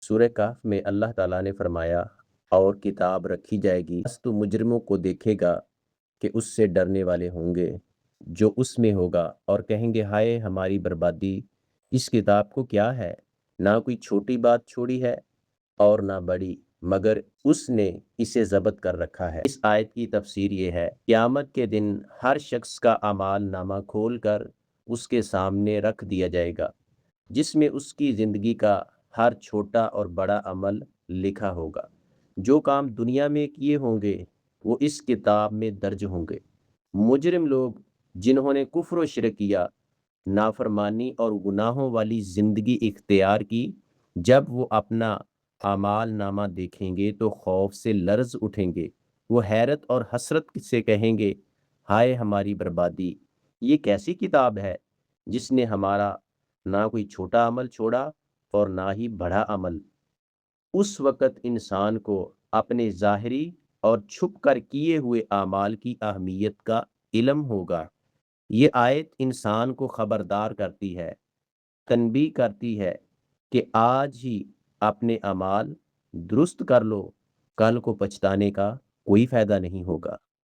سورہ کہف میں اللہ تعالیٰ نے فرمایا اور کتاب رکھی جائے گی بس تو مجرموں کو دیکھے گا کہ اس سے ڈرنے والے ہوں گے جو اس میں ہوگا اور کہیں گے ہائے ہماری بربادی، اس کتاب کو کیا ہے، نہ کوئی چھوٹی بات چھوڑی ہے اور نہ بڑی، مگر اس نے اسے ضبط کر رکھا ہے۔ اس آیت کی تفسیر یہ ہے، قیامت کے دن ہر شخص کا اعمال نامہ کھول کر اس کے سامنے رکھ دیا جائے گا، جس میں اس کی زندگی کا ہر چھوٹا اور بڑا عمل لکھا ہوگا۔ جو کام دنیا میں کیے ہوں گے وہ اس کتاب میں درج ہوں گے۔ مجرم لوگ جنہوں نے کفر و شرک کیا، نافرمانی اور گناہوں والی زندگی اختیار کی، جب وہ اپنا اعمال نامہ دیکھیں گے تو خوف سے لرز اٹھیں گے۔ وہ حیرت اور حسرت سے کہیں گے ہائے ہماری بربادی، یہ کیسی کتاب ہے جس نے ہمارا نہ کوئی چھوٹا عمل چھوڑا اور نہ ہی بڑا عمل۔ اس وقت انسان کو اپنے ظاہری اور چھپ کر کیے ہوئے اعمال کی اہمیت کا علم ہوگا۔ یہ آیت انسان کو خبردار کرتی ہے، تنبیہ کرتی ہے کہ آج ہی اپنے اعمال درست کر لو، کل کو پچھتانے کا کوئی فائدہ نہیں ہوگا۔